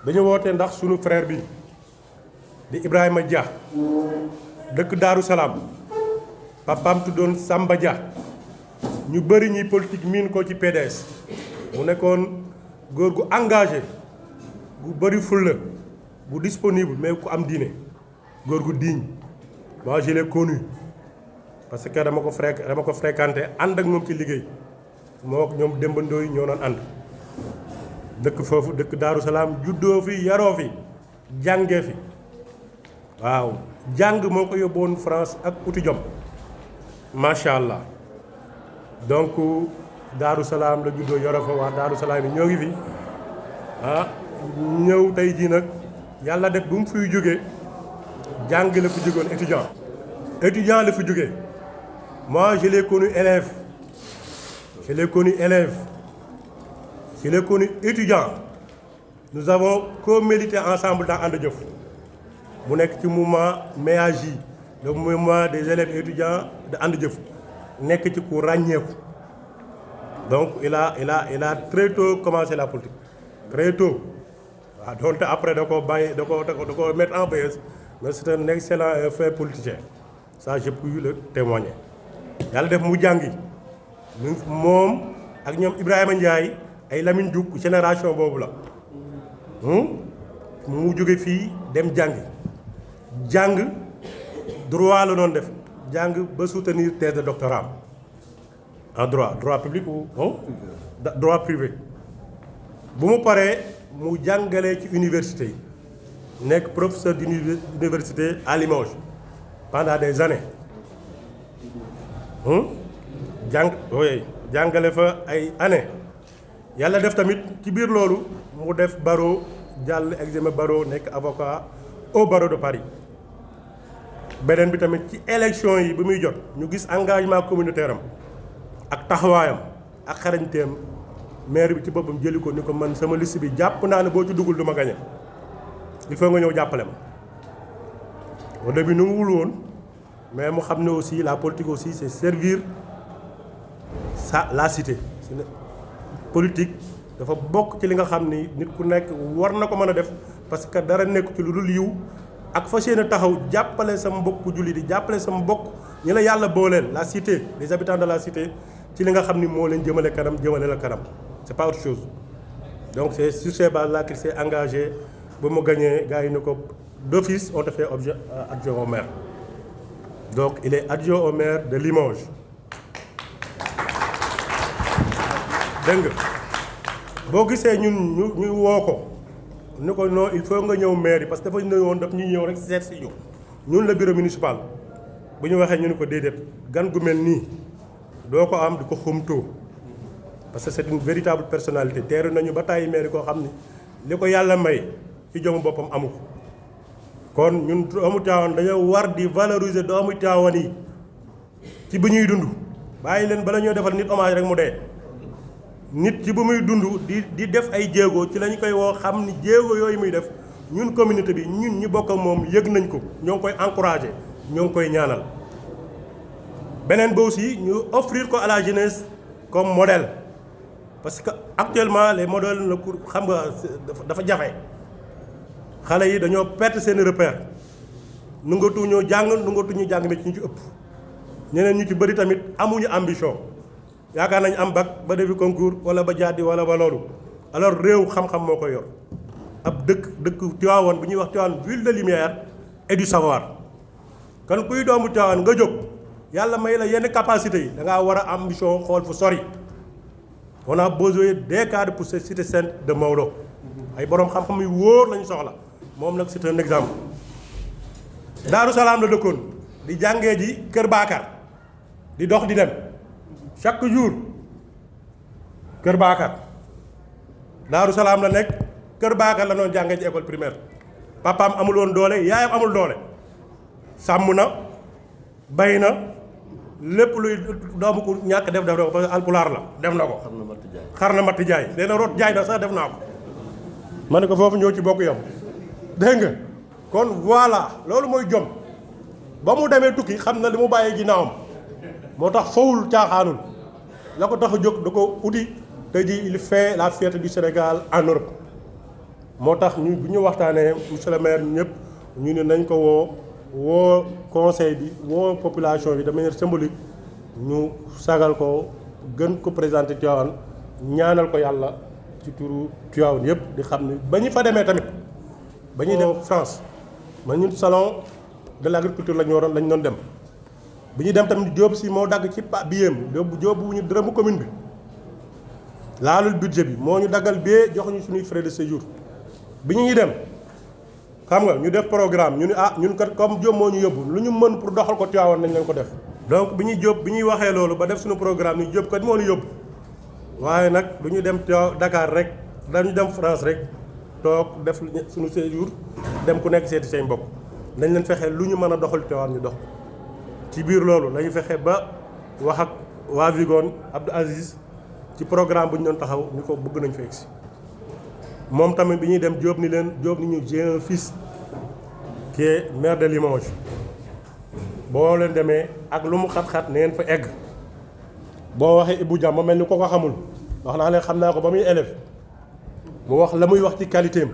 dañu woote ndax sunu frère bi di Ibrahima Dia dëkk Daaru Salaam papaam tuddoon Samba Dia ñu bëri ñi politique miin ko ci PDS mu nekkoon góor gu engagé gu bëri fulla bu disponible mais ku am diine góor gu digne. Moi je l'ai connu parce que dama ko fréquenté ànd ak moom ci liggéey moo ak ñoom Demba Ndoye ñoo doon ànd dëkk foofu dëkk Daaru Salaam juddoo fi yaroo fi jàngee fi waaw jàng moo ko yóbboon France ak uti jom macha allah donc Daaru Salaam la juddoo yaroo fa waa Daaru Salaam yi ñoo ngi fi ñëw tey jii nag yàlla def bu mu fiy jógee jàng la fi jógoon étudiant la fi jógee moi je l'ai connu élève je l'ai connu étudiant nous avons co-milité ensemble dans And Jëf mu nekk ci mouvement MEAJ le mouvement des élèves étudiants de And Jëf nekk ci ku ràññeeku donc il a très tôt commencé la politique très tôt waaw donte après da ko bàyyi da ko mettre en PS mais c'est un excellent fait politicien ça j'ai pu le témoigner yàlla def mu jàngi moom ak ñoom Ibrahima Ndiaye ay Lamine Diouk génération boobu la mu jóge fii dem jàng droit la doon def jàng ba soutenir thèse de doctorat en droit public ou droit privé bu mu paree mu jàngalee ci université yi nekk professeur d'université à Limoges pendant des années jàngale fa ay années yàlla def tamit ci biir loolu mu def barreau jàll examen barreau nekk avocat au barreau de Paris beneen bi tamit ci élection yi bi muy jot ñu gis engagement communautaire am ak taxawaayam ak xarañteem maire bi ci boppam jëli ko ni ko man sama liste bi jàpp naa ne boo ci duggul du ma gañe il faut nga ñëw jàppale ma au début nu mu wul woon mais mu xam ne aussi la politique aussi c'est servir la cité politique dafa bokk ci li nga xam ni nit ku nekk war na ko mën a def parce que dara nekk ci lu dul yiw ak fas yéene taxaw jàppale sama mbokku jullit di jàppale sama mbokk ñi la yàlla booleel la cité les habitants de la cité ci li nga xam ni moo leen jëmale kanam jëmale la kanam c'est pas autre chose donc c'est sur ces bases là qu'il s'est engagé ba mu gagné gars yi ni ko d'office on te fait adjoint au maire donc il est adjoint au maire de Limoges dégg nga boo gisee ñun ñu woo ko ni ko non il faut nga ñëw maire yi parce que dafa ñëwoon daf ñuy ñëw rek seet si ñun la bureau municipal bu ñu waxee ñu ni ko déedéet gan gu mel nii doo ko am di ko xumtoo parce que c'est une véritable personnalité teeru nañu ba tàyyi maire yi koo xam ni li ko yàlla may ci jomu boppam amu ko kon ñun doomu Tivaouane dañoo war di valoriser doomu Tivaouane yi ci bu ñuy dund bàyyi leen bala ñoo defal nit hommage rek mu dee nit ci bu muy dund di def ay jéego ci lañu koy woo xam ni jéego yooyu muy def ñun communauté bi ñun ñi bokk ak moom yëg nañ ko ñoo ngi koy encourager ñoo ngi koy ñaanal beneen ba aussi ñu offrir ko à la jeunesse comme modèle parce que actuellement les modèles la pour xam nga dafa jafe xale yi dañoo perte seeni repère nungatuñoo jàng nungatuñu jàng mais ci ñu ci ëpp ñeneen ñu ci bëri tamit amuñu ambition yaakaar nañ am bac ba defi concours wala ba jàddi wala ba loolu alors réew xam-xam moo koy yor ab dëkk Tivaouane bu ñuy wax Tivaouane ville de lumière et du savoir kon kuy doomu Tivaouane nga jóg yàlla may la yenn capacité yi da ngaa war a ambition xool fu sori on a besoin des cadres pour cette cité sainte de Maodo ay borom xam-xam yu wóor lañu soxla moom nag c'est un exemple Daaru Salaam la dëkkoon di jàngee ji Kër Baakar di dox di dem chaque jour Kër Baakar Daaru Salaam la nekk Kër Baakar la doon jàngee ci école primaire papaam amul woon doole yaayam amul doole sàmm na bay na lépp luy doomu ko ñàkk def na ko parce que alpulaar la def na ko. xar na matt jaay nee na rot jaay na sax def naa ko. ma ne ko foofu ñëw ci bokk yam dégg nga kon voilà loolu mooy jom ba mu demee tukki xam na li mu bàyyee ginnaawam moo tax fawul caaxaanul la ko tax a jóg da ko uti tey jii il fait la fierté du Sénégal en Europe moo tax ñu bu ñu waxtaanee monsieur le maire ñëpp ñu ne nañ ko woo conseil bi woo population bi de manière symbolique ñu sagal ko gën ko présenter Tivaouane ñaanal ko yàlla ci turu Tivaouane yëpp di xam ne ba ñu fa demee tamit ba ñuy dem France ma ñun salon de l' agriculture lañ doon dem bi ñuy dem tamit Diop si moo dagg ci biyam Diop bu ñu dërëmu commune bi laalul budget bi moo ñu daggal bee jox ñu suñuy frais de séjour bi ñuy dem xam nga ñu def programme ñu ne ñun kat comme Diop moo ñu yóbbu lu ñu mën pour doxal ko Tivaouane nañ leen ko def. donc bi ñuy waxee loolu ba def suñu programme ñu Diop kat moo ñu yóbbu waaye nag du ñu dem Dakar rek dañu dem France rek toog def suñu séjour dem ku nekk seeti say mbokk nañ leen fexe lu ñu mën a doxal Tivaouane ñu dox ci biir loolu lañu fexe ba wax ak waa Vigone Abdou Aziz ci programme bu ñu doon taxaw ñu ko bëgg nañ fa egsi moom tamit bi ñuy dem Diop ni ñu j'ai un fils qui est maire de Limoges boo leen demee ak lu mu xat-xat ne ngeen fa egg boo waxee Ibou Dia ma mel ni ko xamul wax naa leen xam naa ko ba muy élève mu wax la muy wax ci qualité am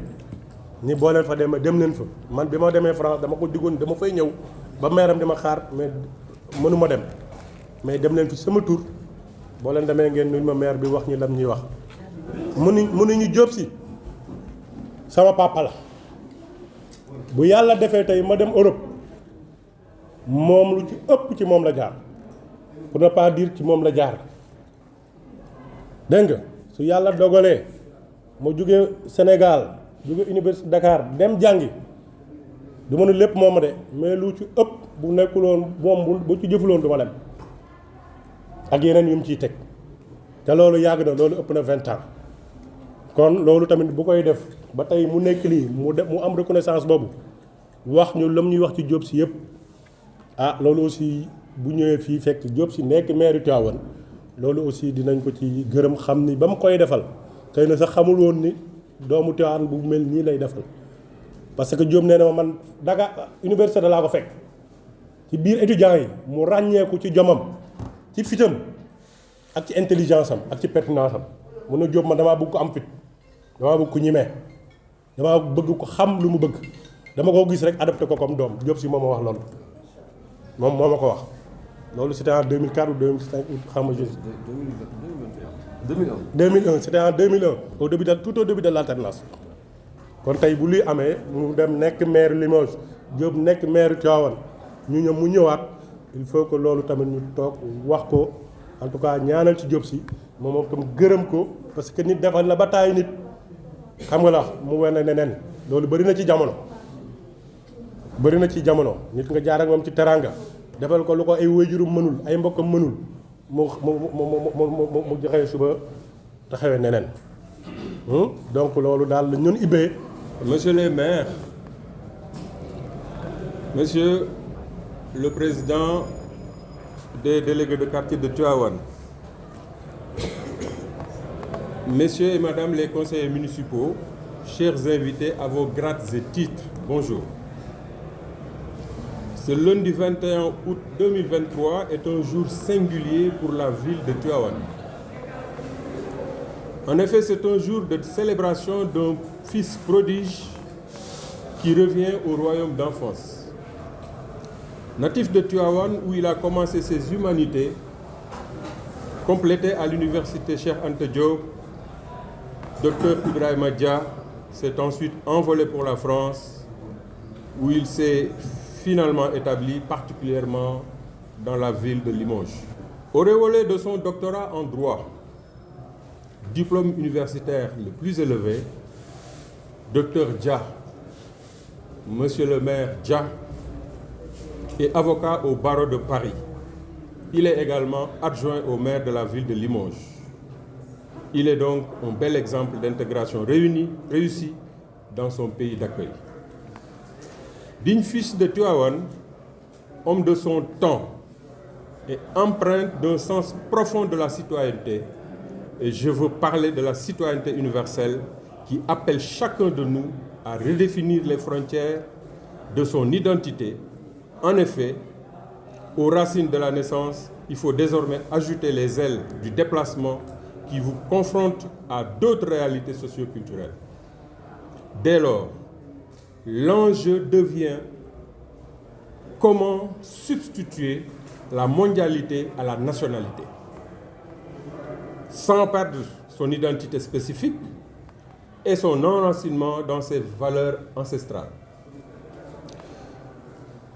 ni boo leen fa demee dem leen fa man bi ma demee France dama ko diggoon dama fay ñëw ba meeram di ma xaar mais mënuma dem mais dem leen fi sama tur boo leen demee ngeen nuñ ma maire bi wax ñi lam ñuy wax mënuñu Diop si sama papa la bu yàlla defee tey ma dem Europe moom lu ci ëpp ci moom la jaar pour ne pas dire ci moom la jaar dégg nga su yàlla dogalee ma jóge Sénégal jóge université Dakar dem jàngi du ma ne lépp moom de mais lu ci ëpp bu nekkuloon moom bu ci jëfuloon du ma dem ak yeneen yu mu ciy teg te loolu yàgg na loolu ëpp na 20 ans kon loolu tamit bu koy def ba tey mu nekk lii mu am reconnaissance boobu wax ñu lam ñuy wax ci Diop si yëpp loolu aussi bu ñëwee fii fekk Diop si nekk maire Tivaouane loolu aussi dinañ ko ci gërëm xam ni ba mu koy defal xëy na sax xamul woon ni doomu Tivaouane bu mel nii lay defal parce que Diop nee na ma man Dakar université laa ko fekk ci biir étudiants yi mu ràññeeku ci jomam ci fitam ak ci intelligence am ak ci pertinence am mun na Diop man damaa bëgg ko am fit damaa bëgg ko ñimee damaa bëgg ko xam lu mu bëgg dama ko gis rek adopté ko comme doom Diop si moom ma wax loolu moom moo ma ko wax loolu c'était en 2004 ou 2005 xam nga 2001 c'était en 2001 tout au début de l'alternance kon tey bu luy amee mu dem nekk maire Limoges Diop nekk maire Tivaouane mu ñëwaat il faut que loolu tamit ñu toog wax ko en tout cas ñaanal ci Diop si moom tam gërëm ko parce que nit defal na ba taay nit xam nga la mu wane neneen loolu bëri na ci jamono nit nga jaar ak moom ci teranga defal ko lu ko ay waajuram mënul ay mbokkam mënul mu joxe suba taxawee neneen donc loolu daal la ñun ibbee. Monsieur le maire, monsieur le président des délégués de quartier de Tivaouane, messieurs et madame les conseillers municipaux, chers invités à vos grades et titres, bonjour. Ce lundi 21 août 2023 est un jour singulier pour la ville de Tivaouane. En effet, c'est un jour de célébration d'un fils prodige qui revient au royaume d'enfance. Natif de Tivaouane, où il a commencé ses humanités, complété à l'université Cheikh Anta Diop, Dr Ibrahima Dia s'est ensuite envolé pour la France, où il s'est finalement établi particulièrement dans la ville de Limoges. Auréolé de son doctorat en droit, diplôme universitaire le plus élevé, Dr Dia, Monsieur le maire Dia, est avocat au barreau de Paris. Il est également adjoint au maire de la ville de Limoges. Il est donc un bel exemple d'intégration réussie dans son pays d'accueil. Digne fils de Tivaouane, homme de son temps et empreinte d'un sens profond de la citoyenneté, et je veux parler de la citoyenneté universelle qui appelle chacun de nous à redéfinir les frontières de son identité. En effet, aux racines de la naissance, il faut désormais ajouter les ailes du déplacement qui vous confrontent à d'autres réalités socio-culturelles. Dès lors, l'enjeu devient comment substituer la mondialité à la nationalité, sans perdre son identité spécifique et son enracinement dans ses valeurs ancestrales.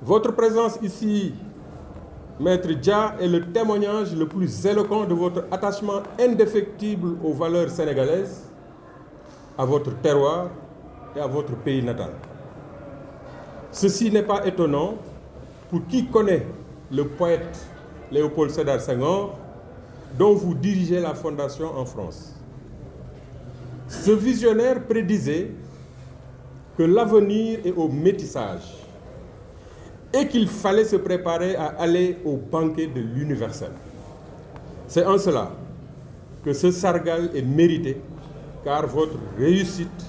Votre présence ici, Maître Dia, est le témoignage le plus éloquent de votre attachement indéfectible aux valeurs sénégalaises, à votre terroir et à votre pays natal. Ceci n'est pas étonnant pour qui connaît le poète Léopold Sédar Senghor, dont vous dirigez la fondation en France. Ce visionnaire prédisait que l'avenir est au métissage et qu'il fallait se préparer à aller au banquet de l'universel. C'est en cela que ce sargal est mérité, car votre réussite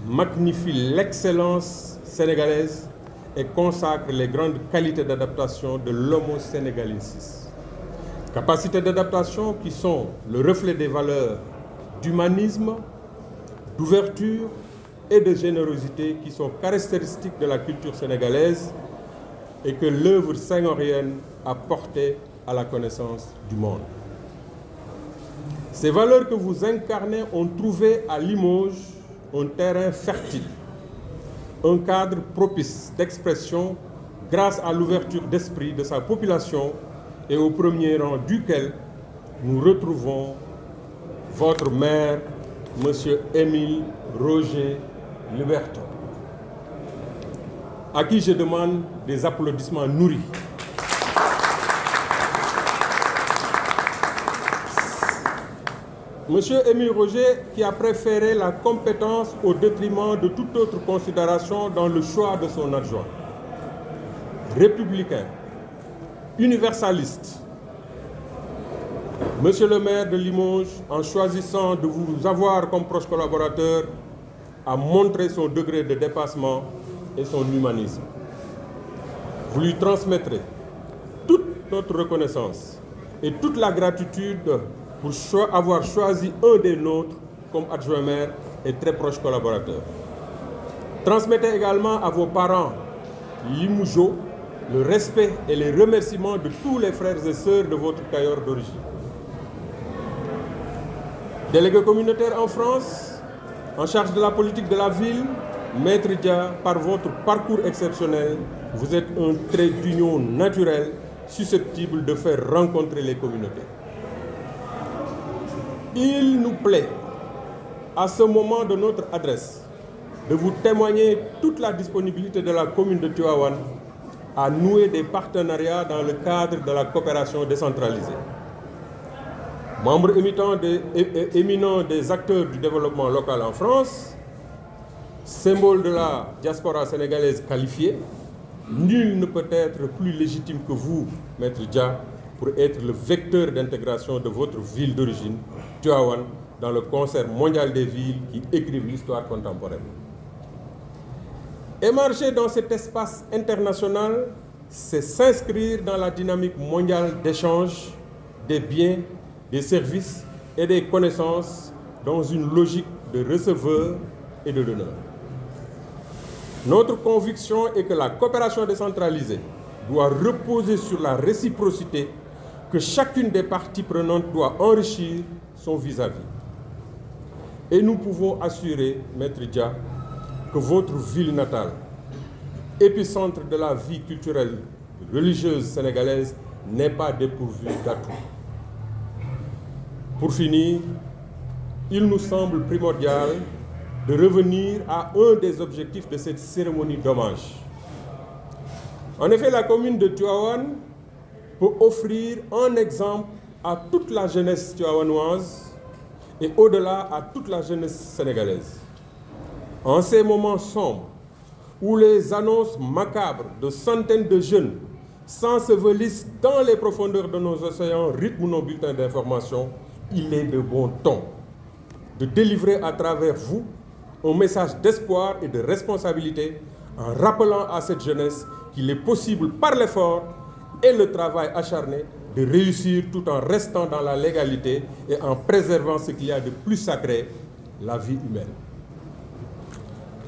magnifie l'excellence sénégalaise et consacre les grandes qualités d'adaptation de l'homo sénégalensis. Capacités d'adaptation qui sont le reflet des valeurs d'humanisme, d'ouverture et de générosité qui sont caractéristiques de la culture sénégalaise et que l'œuvre senghorienne a porté à la connaissance du monde. Ces valeurs que vous incarnez ont trouvé à Limoges un terrain fertile, un cadre propice d'expression grâce à l'ouverture d'esprit de sa population et au premier rang duquel nous retrouvons votre maire, M. Émile Roger Liberton, à qui je demande des applaudissements nourris. Monsieur Émile Roger, qui a préféré la compétence au détriment de toute autre considération dans le choix de son adjoint. Républicain, universaliste, Monsieur le maire de Limoges, en choisissant de vous avoir comme proche collaborateur, a montré son degré de dépassement et son humanisme. Vous lui transmettrez toute notre reconnaissance et toute la gratitude pour avoir choisi un des nôtres comme adjoint maire et très proche collaborateur. Transmettez également à vos parents Limoujo le respect et les remerciements de tous les frères et sœurs de votre Kayor d'origine. Délégué communautaire en France, en charge de la politique de la ville, Maître Dia, par votre parcours exceptionnel, vous êtes un trait d'union naturel susceptible de faire rencontrer les communautés. Il nous plaît, à ce moment de notre adresse, de vous témoigner toute la disponibilité de la commune de Tivaouane à nouer des partenariats dans le cadre de la coopération décentralisée. Membre éminent des acteurs du développement local en France, symbole de la diaspora sénégalaise qualifiée, nul ne peut être plus légitime que vous, Maître Dia, pour être le vecteur d'intégration de votre ville d'origine, Tivaouane, dans le concert mondial des villes qui écrivent l'histoire contemporaine. Émarger dans cet espace international, c'est s'inscrire dans la dynamique mondiale d'échange des biens, des services et des connaissances dans une logique de receveur et de donneur. Notre conviction est que la coopération décentralisée doit reposer sur la réciprocité, que chacune des parties prenantes doit enrichir son vis-à-vis. Et nous pouvons assurer, Maître Dia, que votre ville natale, épicentre de la vie culturelle religieuse sénégalaise, n'est pas dépourvue d'atouts. Pour finir, il nous semble primordial de revenir à un des objectifs de cette cérémonie d'hommage. En effet, la commune de Tivaouane peut offrir un exemple à toute la jeunesse tivaouanoise et au-delà à toute la jeunesse sénégalaise. En ces moments sombres où les annonces macabres de centaines de jeunes s'ensevelissent dans les profondeurs de nos océans rythment nos bulletins d'information, il est de bon ton de délivrer à travers vous un message d'espoir et de responsabilité en rappelant à cette jeunesse qu'il est possible par l'effort et le travail acharné de réussir tout en restant dans la légalité et en préservant ce qu'il y a de plus sacré, la vie humaine.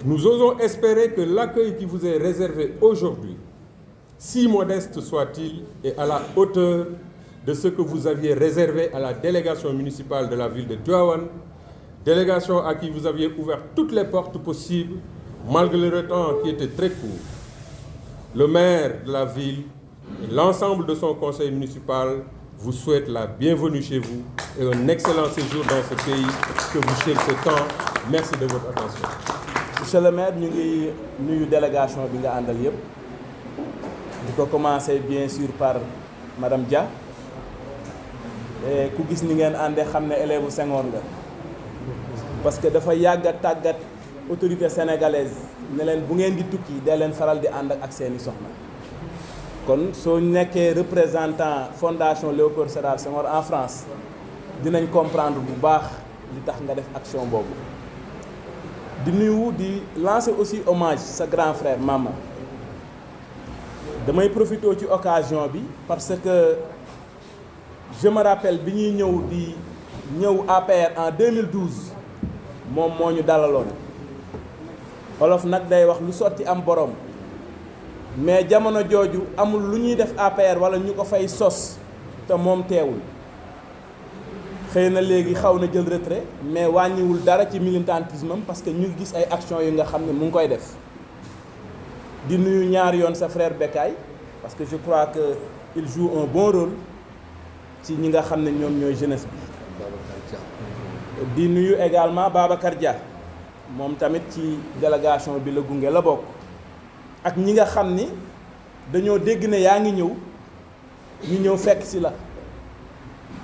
Nous osons espérer que l'accueil qui vous est réservé aujourd'hui, si modeste soit-il, est à la hauteur de ce que vous aviez réservé à la délégation municipale de la ville de Tivaouane, délégation à qui vous aviez ouvert toutes les portes possibles, malgré le temps qui était très court. Le maire de la ville et l'ensemble de son conseil municipal vous souhaitent la bienvenue chez vous et un excellent séjour dans ce pays que vous cherchez tant. Merci de votre attention. Monsieur le maire, ñu ngi nuyu délégation bi nga àndal yëpp di ko commencer bien sûr par madame Dia ku gis ni ngeen àndee xam ne élève Senghor nga parce que dafa yàgg a tàggat autorité sénégalaise ne leen bu ngeen di tukki dee leen faral di ànd ak seeni soxna kon soo nekkee représentant fondation Léopold Sédar Senghor en France dinañ comprendre bu baax li tax nga def action boobu di nuyu di lancer aussi hommage sa grand frère Mama damay profité ci occasion bi parce que je me rappelle bi ñuy ñëw APR en 2012 moom moo ñu dalaloon Wolof nag day wax lu sotti am borom mais jamono jooju amul lu ñuy def APR wala ñu ko fay sos te moom teewul xëy na léegi xaw na jël retrait mais wàññiwul dara ci militantisme am parce que ñu ngi gis ay actions yu nga xam ne mu ngi koy def di nuyu ñaari yoon sa frère Bekay parce que je crois que il joue un bon rôle ci ñi nga xam ne ñoom ñooy jeunesse bi di nuyu également Babacar Dia moom tamit ci délégation bi la gunge la bokk ak ñi nga xam ni dañoo dégg ne yaa ngi ñëw ñu ñëw fekk si la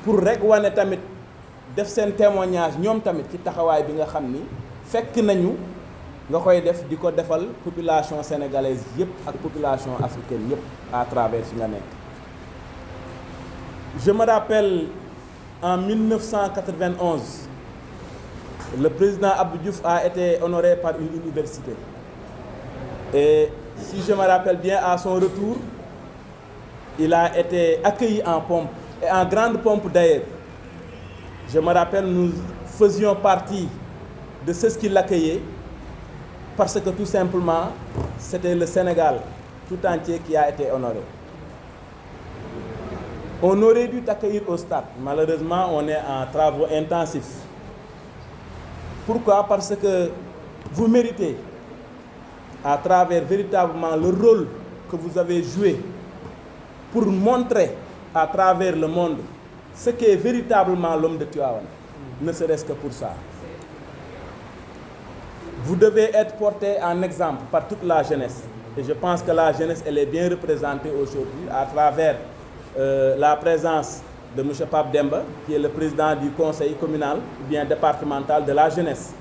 pour rek wane tamit def seen témoignage ñoom tamit ci taxawaay bi nga xam ni fekk nañu nga koy def di ko defal population sénégalaise yëpp ak population africaine yëpp à travers fi nga nekk. Je me rappelle en 1991 le président Abdou Diouf a été honoré par une université et si je me rappelle bien à son retour il a été accueilli en pompe et en grande pompe d'ailleurs. Je me rappelle, nous faisions partie de ceux qui l'accueillaient parce que tout simplement, c'était le Sénégal tout entier qui a été honoré. On aurait dû t'accueillir au stade. Malheureusement, on est en travaux intensifs. Pourquoi? Parce que vous méritez, à travers véritablement le rôle que vous avez joué pour montrer à travers le monde ce qu'est véritablement l'homme de Tivaouane, ne serait-ce que pour ça. Vous devez être porté en exemple par toute la jeunesse. Et je pense que la jeunesse, elle est bien représentée aujourd'hui à travers la présence de M. Pape Demba, qui est le président du conseil communal ou bien départemental de la jeunesse.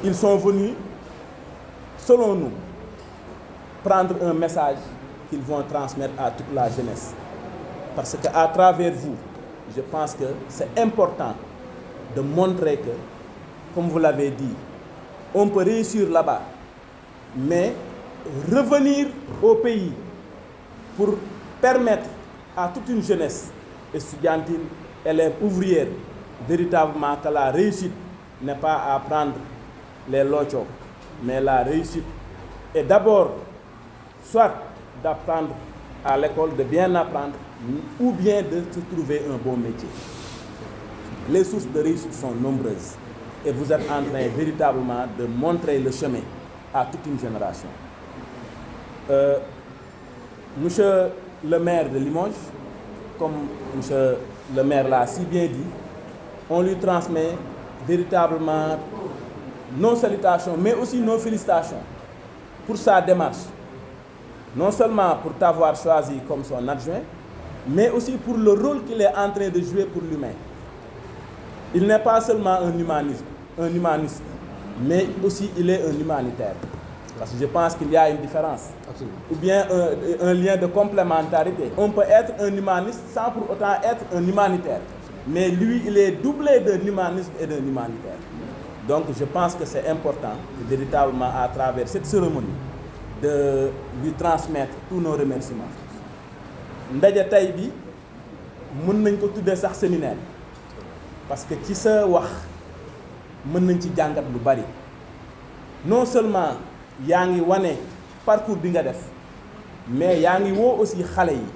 Ils sont venus, selon nous, prendre un message qu'ils vont transmettre à toute la jeunesse. Parce qu'à travers vous, je pense que c'est important de montrer que, comme vous l'avez dit, on peut réussir là-bas, mais revenir au pays pour permettre à toute une jeunesse estudiantine, élève, ouvrière, véritablement que la réussite n'est pas à prendre les lochos, mais la réussite est d'abord soit d'apprendre à l'école, de bien apprendre, ou bien de se trouver un bon métier. Les sources de réussite sont nombreuses et vous êtes en train véritablement de montrer le chemin à toute une génération. Monsieur le maire de Limoges, comme monsieur le maire l'a si bien dit, on lui transmet véritablement nos salutations, mais aussi nos félicitations pour sa démarche. Non seulement pour t'avoir choisi comme son adjoint, mais aussi pour le rôle qu'il est en train de jouer pour l'humain. Il n'est pas seulement un humaniste, mais aussi il est un humanitaire. Parce que je pense qu'il y a une différence. Absolument. Ou bien un lien de complémentarité. On peut être un humaniste sans pour autant être un humanitaire. Mais lui, il est doublé d'un humanisme et d'un humanitaire. Donc je pense que c'est important, véritablement à travers cette cérémonie, de lui transmettre tous nos remerciements. ndaje tey bi mën nañ ko tuddee sax séminaire parce que ci sa wax mën nañ ci jàngat lu bari non seulement yaa ngi wane parcours bi nga def mais yaa ngi woo aussi xale yi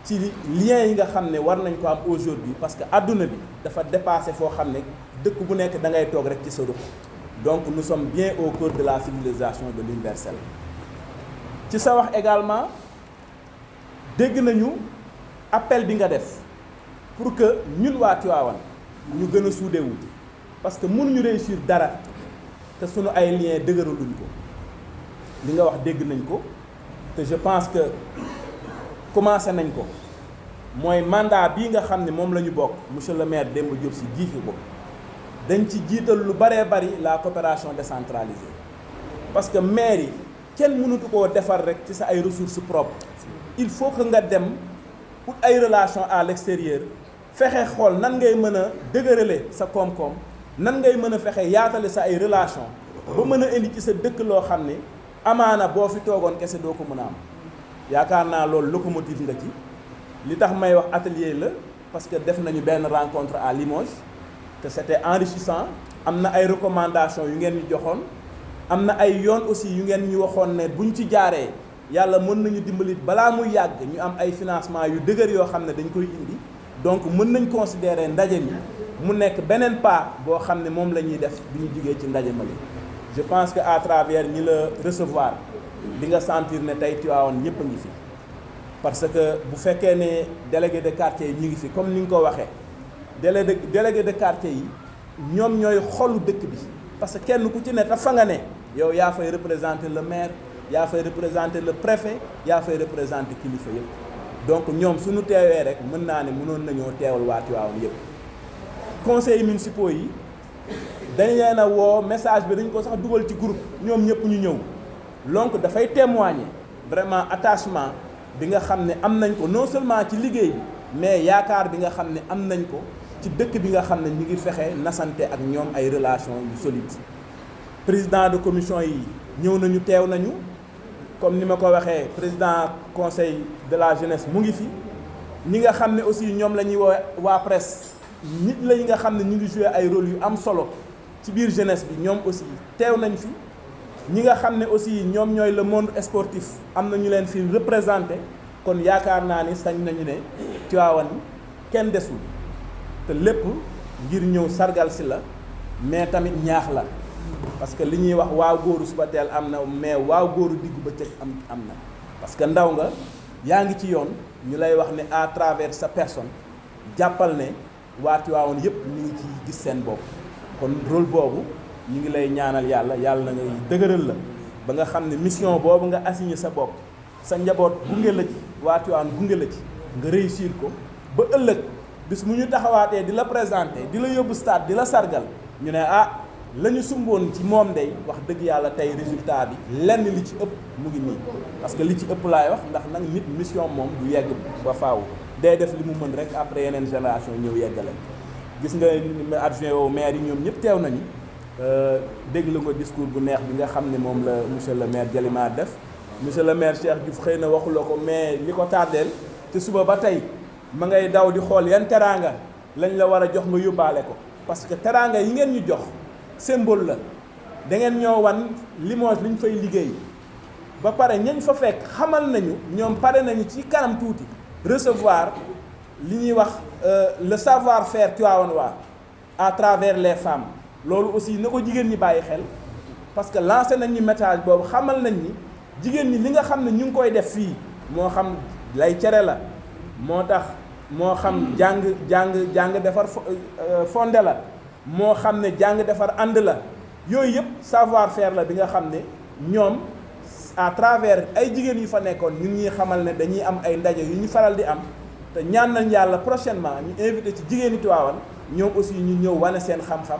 ci lien yi nga xam ne war nañ ko am aujourd'hui parce que adduna bi dafa dépassé foo xam ne dëkk bu nekk da ngay toog rek ci sa ruq donc nous sommes bien au cœur de la civilisation de l'universel. ci sa wax également dégg nañu appel bi nga def pour que ñun waa Tivaouane ñu gën a soudé wu parce que mënuñu réussir dara te sunu ay liens dëgëraluñ ko li nga wax dégg nañ ko te je pense que commencé nañ ko mooy mandat bii nga xam ne moom la ñu bokk monsieur le maire Demba Diop Sy jiite ko dañ ci jiital lu baree bari la coopération décentralisée parce que maire yi kenn mënatu koo defar rek ci sa ay ressources propres il faut que nga dem pour ay relations à l'extérieur fexe xool nan ngay mën a dëgërale sa koom-koom nan ngay mën a fexe yaatale sa ay relations ba mën a indi ci sa dëkk loo xam ne amaana boo fi toogoon kese doo ko mën a am yaakaar naa loolu locomotive nga ci li tax may wax atelier la parce que def nañu benn rencontre à Limoges te c'était enrichissant am na ay recommandations yu ngeen ñu joxoon am na ay yoon aussi yu ngeen ñu waxoon ne buñ ci jaaree yàlla mën nañu dimbalit balaa muy yàgg ñu am ay financement yu dëgër yoo xam ne dañ koy indi donc mën nañ considérer ndaje mi mu nekk beneen pas boo xam ne moom la ñuy def bi ñu jugee ci ndaje mali je pense que à travers ñi la recevoir di nga sentir ne tey Tivaouane ñëpp a ngi fi parce que bu fekkee ne délégué de quartier yi ñu ngi fi comme ni nga ko waxee délégué de quartier yi ñoom ñooy xolu dëkk bi parce que kenn ku ci ne te fa nga ne yow yaa fay représenter le maire yaa fay représenter le préfet yaa fay représenter kilifa yëpp donc ñoom suñu teewee rek mën naa ne mënoon nañoo teewal waa Tivaouane yëpp conseils municipaux yi dañ leen a woo message bi dañ ko sax dugal ci groupe ñoom ñëpp ñu ñëw donc dafay témoigner vraiment attachement bi nga xam ne am nañ ko non seulement ci liggéey bi mais yaakaar bi nga xam ne am nañ ko ci dëkk bi nga xam ne ñu ngi fexe nasante ak ñoom ay relations yu solides président de commission yi ñëw nañu teew nañu comme ni ma ko waxee président conseil de la jeunesse mu ngi fi ñi nga xam ne aussi ñoom la ñuy woo waa presse nit la yi nga xam ne ñu ngi jouer ay rôle yu am solo ci biir jeunesse bi ñoom aussi teew nañ fi ñi nga xam ne aussi ñoom ñooy le monde sportif am na ñu leen fi représenté kon yaakaar naa ni sañ nañu ne Tivaouane kenn desul te lépp ngir ñëw sargal si la mais tamit ñaax la parce que li ñuy wax waaw góoru suba teel am na mais waaw góoru diggu bëccëg am na parce que ndaw nga yaa ngi ci yoon ñu lay wax ne à travers sa personne jàppal ne waa Tivaouane yëpp ñu ngi ci gis seen bopp kon rôle boobu ñu ngi lay ñaanal yàlla na ngay dëgëral la ba nga xam ne mission boobu nga assigné sa bopp sa njaboot gunge la ci waa Tivaouane gunge la ci nga réussir ko ba ëllëg bis mu ñu taxawaatee di la présenter di la yóbbu stade di la sargal ñu ne ah la ñu sumboon ci moom day wax dëgg yàlla tey résultat bi lenn li ci ëpp mu ngi nii parce que li ci ëpp laay wax ndax nag nit mission moom du yegg ba faaw day def li mu mën rek après yeneen génération ñëw yeggale gis nga adjoint au maire yi ñoom ñëpp teew nañu déglu nga discours bu neex bi nga xam ne moom la monsieur le maire Dielimar def monsieur le maire Cheikh Diouf xëy na waxuloo ko mais li ko tardeel te suba ba tey ma ngay daw di xool yan teraanga lañ la war a jox nga yóbbaale ko parce que teraanga yi ngeen ñu jox symbole la da ngeen ñoo wan Limoges li ñu fay liggéey ba pare ñañ fa fekk xamal nañu ñoom pare nañu ci kanam tuuti recevoir li ñuy wax le savoir-faire tivaouanois à travers les femmes loolu aussi na ko jigéen ñi bàyyi xel parce que lancé nañ ñu message boobu xamal nañ ni jigéen ñi li nga xam ne ñu ngi koy def fii moo xam lay cere la moo tax moo xam jàng defar fonde la moo xam ne jàng defar ànd la yooyu yëpp savoir faire la bi nga xam ne ñoom à travers ay jigéen yu fa nekkoon ñun ñuy xamal ne dañuy am ay ndaje yu ñu faral di am te ñaan nañ yàlla prochainement ñu invité ci jigéeni Tivaouane ñoom aussi ñu ñëw wane seen xam-xam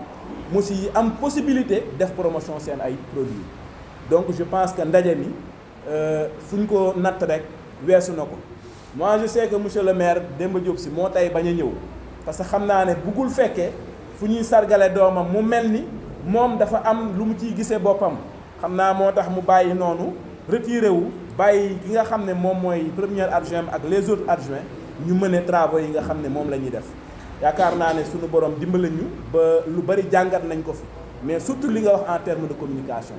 mu si am possibilité def promotion seen ay produits donc je pense que ndaje mi fu ñu ko natt rek weesu na ko moi je sais que monsieur le maire Demba Diop Sy moo tey bañ a ñëw parce que xam naa ne buggul fekkee fu ñuy sargale doomam mu mel ni moom dafa am lu mu ciy gisee boppam xam naa moo tax mu bàyyi noonu retiré wu bàyyi ki nga xam ne moom mooy premier adjoint ak les autres adjoints ñu mëne travaux yi nga xam ne moom la ñuy def yaakaar naa ne suñu borom dimbali ñu ba lu bari jàngat nañ ko fi mais surtout li nga wax en termes de communication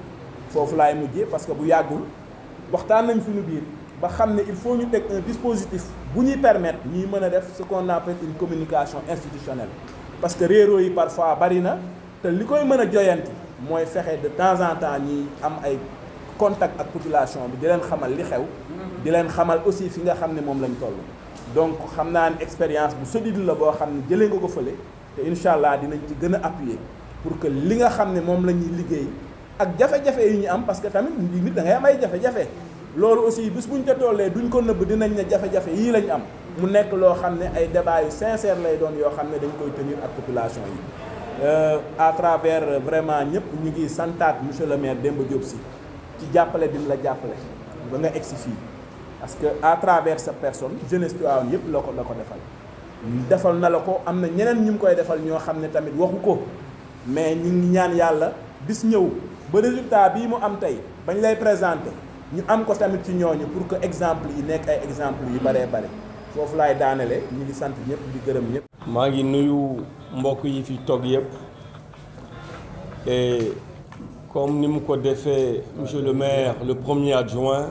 foofu laay mujjee parce que bu yàggul waxtaan nañ suñu biir ba xam ne il faut ñu teg un dispositif bu ñuy permettre ñuy mën a def ce qu'on appelle une communication institutionnelle parce que réeroo yi parfois bari na te li koy mën a joyanti mooy fexe de temps en temps ñi am ay contact ak population bi di leen xamal li xew di leen xamal aussi fi nga xam ne moom lañ toll donc xam naa ne expérience bu solide la boo xam ne jëlee nga ko fële te incha allah dinañ ci gën a appuyer pour que li nga xam ne moom la ñuy liggéey ak jafe-jafe yi ñu am parce que tamit nit da ngay am ay jafe-jafe loolu aussi bis buñ ca tollee duñ ko nëbb dinañ ne jafe-jafe yii lañ am mu nekk loo xam ne ay débat yu sincère lay doon yoo xam ne dañ koy tenir ak population yi à travers vraiment ñëpp ñu ngi santaat monsieur le maire Demba Diop Sy ci jàppale bi la jàppale ba nga egsi fii parce que à travers sa personne jeunesse Tivaouane yëpp la ko defal na la ko am na ñeneen ñu ngi koy defal ñoo xam ne tamit waxu ko mais ñu ngi ñaan yàlla bis ñëw ba résultat bii mu am tey bañ lay présenter ñu am ko tamit ci ñooñu pour que exemple yi nekk ay exemple yu baree bare foofu laay daanele ñu ngi sant ñëpp di gërëm ñëpp. maa ngi nuyu mbokk yi fi toog yëpp et comme ni mu ko defee monsieur le maire le premier adjoint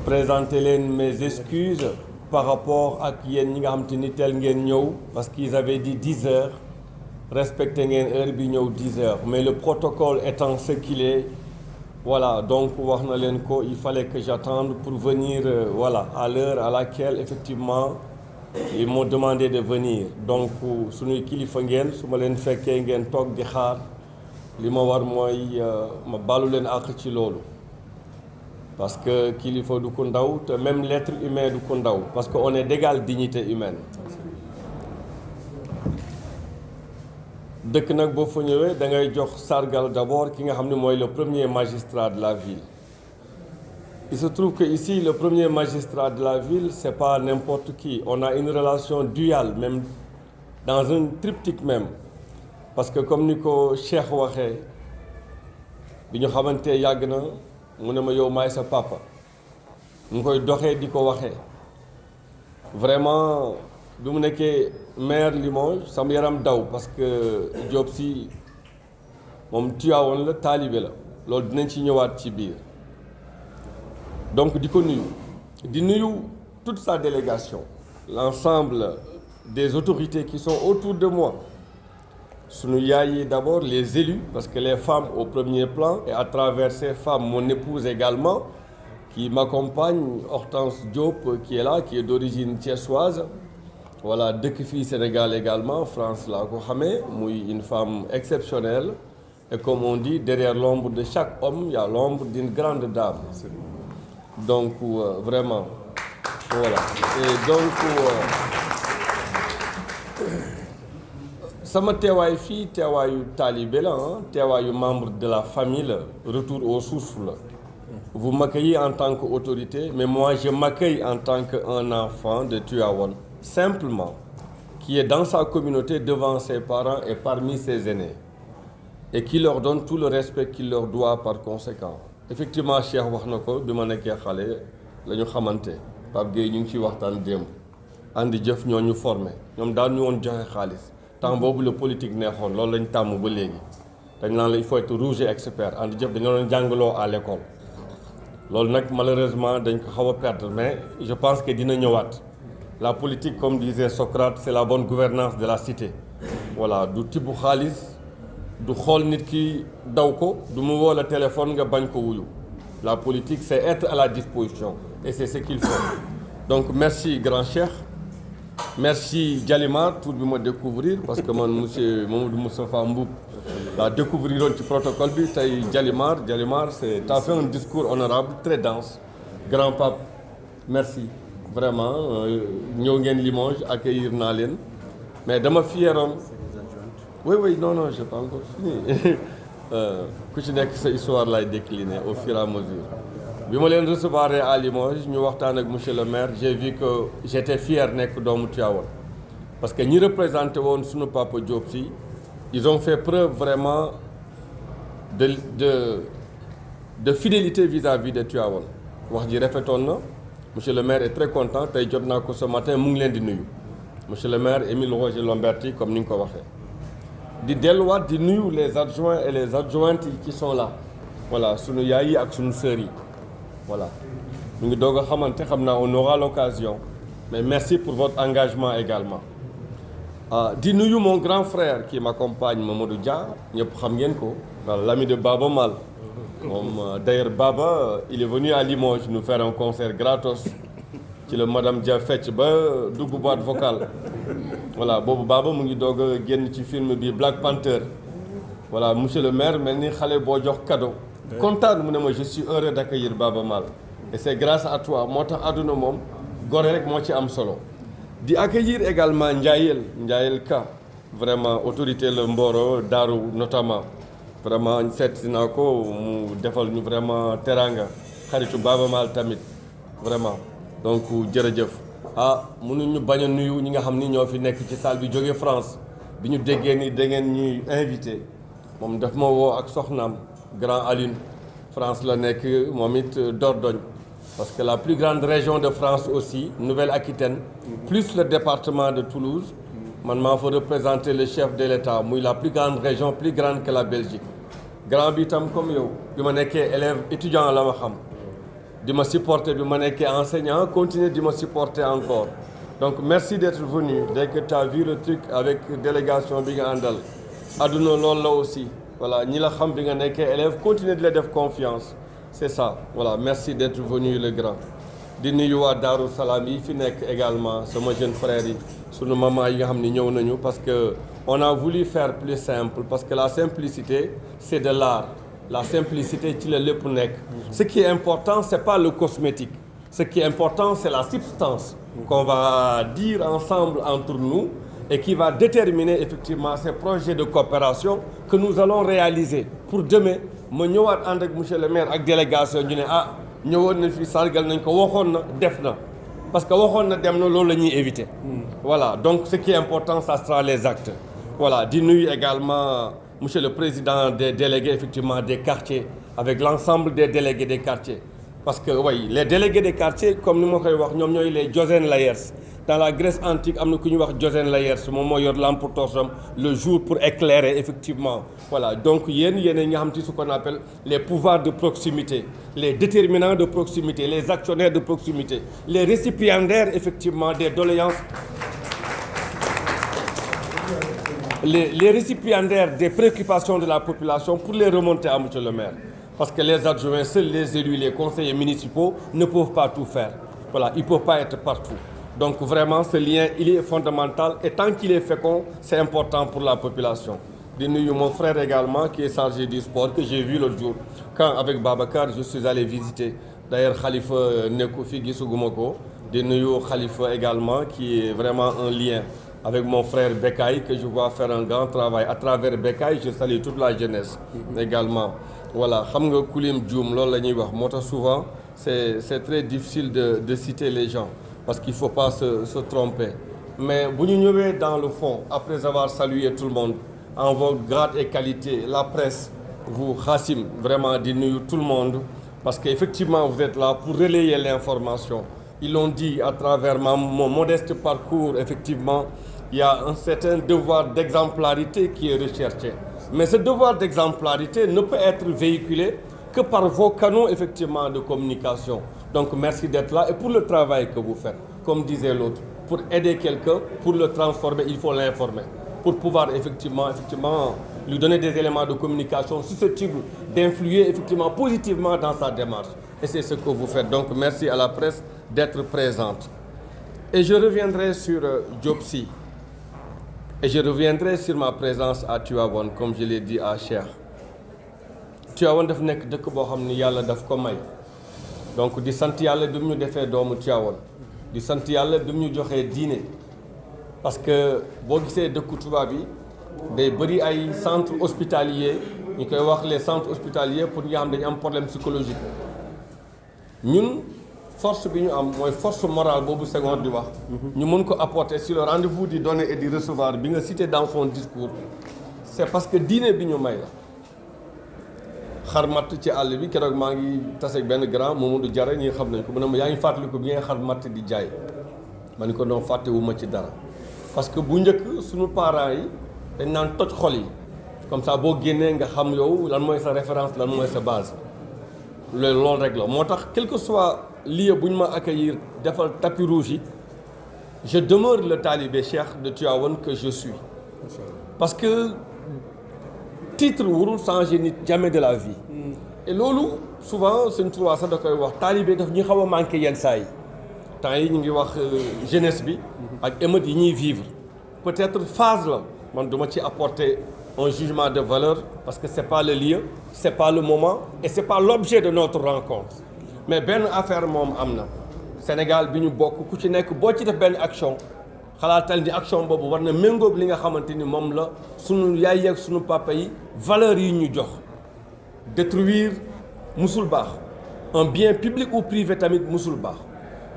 présenter leen mes excuses par rapport ak yéen ñi nga xam te ni teel ngeen ñëw parce qu'ils avaient dit 10 heures respecté ngeen heure bi ñëw 10 heures mais le protocole étant ce qu'il est voilà donc wax na leen ko il fallait que j'attende pour venir voilà à l'heure à laquelle effectivement ils m'ont demandé de venir donc suñuy kilifa ngeen su ma leen fekkee ngeen toog di xaar li ma war mooy ma baalu leen àq ci loolu parce que kilifa du ko ndaw te même l'être humain du ko ndaw parce que on est d'égale dignité humaine dëkk nag boo fa ñëwee da ngay jox sargal d'abord ki nga xam ne mooy le premier magistrat de la ville. Il se trouve que ici le premier magistrat de la ville c'est pas n'importe qui on a une relation duale même dans un triptyque même parce que comme ni ko Cheikh waxee bi ñu xamante yàgg na mu ne ma yow maay sa papa mu koy doxee di ko waxee vraiment bi mu nekkee maire Limoges sama yaram daw parce que Diop Sy moom Tivaouane la taalibe la loolu dinañ ci ñëwaat ci biir donc di ko nuyu di nuyu toute sa délégation l'ensemble des autorités qui sont autour de moi sunu yaay yi d'abord les élus parce que les femmes au premier plan et à travers ces femmes mon épouse également qui m'accompagne Hortense Diop qui est là qui est d'origine thiessoise voilà dëkk fii Sénégal également France laa ko xamee muy une femme exceptionnelle et comme on dit derrière l'ombre de chaque homme il y a l'ombre d'une grande dame donc vraiment voilà et donc sama teewaay fii teewaayu taalibe la teewaayu membre de la famille la retour aux sources la vous m'accueillez en tant qu'autorité mais moi je m'accueille en tant qu'un enfant de Tivaouane simplement qui est dans sa communauté devant ses parents et parmi ses aînés et qui leur donne tout le respect qu'il leur doit par conséquent effectivement Cheikh wax na ko bi ma nekkee xale la ñu xamante Pape Gueye ñu ngi ciy waxtaan démb andi jëf ñoo ñu formé ñoom daan ñu woon joxe xaalis temps boobu la politique neexoon loolu lañ tàmm ba léegi dañ naan la il faut être rouge et expert andi jëf dañoo doon jàngaloo à l'école loolu nag malheureusement dañ ko xaw a perdre mais je pense que dina ñëwaat la politique comme disait Socrate c'est la bonne gouvernance de la cité voilà du tibb xaalis du xool nit ki daw ko du mu woo la téléphone nga bañ ko wuyu la politique c'est être à la disposition et c'est ce qu'il faut donc merci grand Cheikh merci Djalimar tur bi ma découvrir parce que man monsieur Mamadou Moustapha Mboup laa découvrir woon ci protocole bi tey Djalimar c'est t'as fait un discours honorable très dense grand pape merci vraiment ñëw ngeen Limoges accueillir naa leen mais dama fiéroon oui non j'ai pas encore fini ku ci nekk sa histoire lay décliner au fur et à mesure bi ma leen recevoir à Limoges ñu waxtaan ak monsieur le maire j'ai vu que j'étais fier nekk doomu Tivaouane parce que ñi représenté woon sunu papa Diop Sy ils ont fait preuve vraiment de fidélité vis-à-vis de Tivaouane wax ji rafetoon na monsieur le maire est très content tey jot naa ko ce matin mu ngi leen di nuyu monsieur le maire Émile Roger Lamberti comme ni nga ko waxee di delluwaat di nuyu les adjoints et les adjointes qui sont là voilà sunu yaay yi ak sunu sœurs yi voilà ñu ngi doog a xamante xam naa on aura l'occasion mais merci pour votre engagement également di nuyu mon grand frère qui m'accompagne Mamadou Dia ñëpp xam ngeen ko l'ami de Baba Mal moom d'ailleurs Baba il est venu à Limoges nous faire un concert gratos ci la madame Dia fecc ba dugg boîte vocale voilà boobu Baba mu ngi doog a génn ci film bi Black Panther voilà monsieur le maire mel ni xale boo jox cadeau kontaan mu ne ma je suis heureux d'accueillir Baba Mal et c'est grâce à toi moo tax àdduna moom gore rek moo ci am solo di accueillir également Ndiayel Ka vraiment autorité le Mboro Darou notamment vraiment seet naa ko mu defal ñu vraiment teranga xaritu Baba Mal tamit vraiment donc jërëjëf mënuñu bañ a nuyu ñi nga xam ni ñoo fi nekk ci salle bi jóge France bi ñu déggee ni da ngeen ñuy invité moom daf ma woo ak soxnaam Grand Alune France la nekk moom it Dordogne parce que la plus grande région de France aussi Nouvelle-Aquitaine plus le département de Toulouse man maa fa représenter le chef de l'État muy la plus grande région plus grande que la Belgique grand bi itam comme yow bi ma nekkee élève étudiant la ma xam di ma supporter bi ma nekkee enseignant continuer di ma supporter encore donc merci d'être venu dès que tu as vu le truc avec délégation bi nga àndal adduna loolu la aussi voilà ñi la xam bi nga nekkee élève continuer di la def confiance c'est ça voilà merci d'être venu le grand di nuyu waa Daaru Salaam yi fi nekk également sama jeune frère yi sunu maman yi nga xam ni ñëw nañu parce que on a voulu faire plus simple parce que la simplicité c'est de l'art la simplicité ci la lépp nekk ce qui est important c'est pas le cosmétique ce qui est important c'est la substance qu'on va dire ensemble entre nous et qui va déterminer effectivement ces projets de coopération que nous allons réaliser pour demain ma ñëwaat ànd ak monsieur le maire ak délégation ñu ne ñëwoon na fi sargal nañ ko waxoon na def na parce que waxoon na dem na loolu la ñuy éviter voilà donc ce qui est important ça sera les actes voilà di nuyu également monsieur le président des délégués effectivement des quartiers avec l'ensemble des délégués des quartiers parce que oui les délégués des quartiers comme ni ma koy wax ñoom ñooy les Josène Layers dans la Grèce antique am na ku ñuy wax Josène Layers moom moo yor lampe torcham le jour pour éclairer effectivement voilà donc yéen ñi nga xam ci ce qu'on appelle les pouvoirs de proximité les déterminants de proximité les actionnaires de proximité les récipiendaires effectivement des doléances les récipiendaires des préoccupations de la population pour les remonter à monsieur le maire parce que les adjoints seuls les élus les conseillers municipaux ne peuvent pas tout faire voilà ils peuvent pas être partout donc vraiment ce lien il est fondamental et tant qu'il est fécond c'est important pour la population di nuyu mon frère également qui est chargé du sport que j'ai vu l'autre jour quand avec Babacar je suis allé visiter d'ailleurs Khalifa nekku fi gisuguma ko di nuyu Khalifa également qui est vraiment un lien avec mon frère Bekay que je vois faire un grand travail à travers Bekay je salue toute la jeunesse également voilà xam nga kulim juum loolu la ñuy wax moo tax souvent c'est très difficile de citer les gens parce qu'il faut pas se tromper mais bu ñu ñëwee dans le fond après avoir salué tout le monde en vos grades et qualités la presse vous Khassim vraiment di nuyu tout le monde parce que effectivement vous êtes là pour relayer l'information ils l'ont dit à travers mon modeste parcours effectivement il y a un certain devoir d'exemplarité qui est recherché mais ce devoir d'exemplarité ne peut être véhiculé que par vos canaux effectivement de communication donc merci d'être là et pour le travail que vous faites comme disait l'autre pour aider quelqu'un pour le transformer il faut l'informer pour pouvoir effectivement lui donner des éléments de communication susceptibles d'influer effectivement positivement dans sa démarche et c'est ce que vous faites donc merci à la presse d'être présente et je reviendrai sur Diopsi et je reviendrai sur ma présence à Tivaouane comme je l'ai dit à Cheikh Tivaouane daf nekk dëkk boo xam ni yàlla daf ko may donc di sant yàlla bi mu ñu defee doomu Tivaouane di sant yàlla bi mu ñu joxee diine parce que boo gisee dëkku tubaab yi day bëri ay centres hospitaliers ñu koy wax les centres hospitaliers pour ñi nga xam dañu am problème psychologique ñun force bi ñu am mooy force morale boobu Senghor di wax ñu mën ko apporter sur le rendez-vous di donner et di recevoir bi nga cité dans son discours c'est parce que diine bi ñu may la xar matt ci àll bi keroog maa ngi taseeg benn grand Mamadou Diarra ñi xam nañ ko mu ne ma yaa ngi fàttaliku bi ngay xar matt di jaay ma ni ko doon fàttewuma ci dara parce que bu njëkk suñu parents yi dañ naan toj xol yi comme ça boo génnee nga xam yow lan mooy sa référence lan mooy sa base loolu rek la moo tax quel que soit lieu bu ñu ma accueillir defal tapis rouge yi je demeure le talibé cheikh de Tivaouane que je suis parce que titre warul changer nit jamais de la vie et loolu souvent Sëñ Tuubaa sax da koy wax talibé daf ñu xaw a manqué yenn saa yi temps yi ñu ngi wax jeunesse bi ak émeute yi ñuy vivre peut-être phase la man duma ci apporter un jugement de valeur parce que c'est pas le lieu c'est pas le moment et c'est pas l'objet de notre rencontre mais benn affaire moom am na Sénégal bi ñu bokk ku ci nekk boo ci def benn action xalaatal ni action boobu war na méngóog li nga xamante ni moom la sunu yaay yeeg sunu papa yi valeurs yi ñu jox détruire musul baax un bien public ou privé tamit musul baax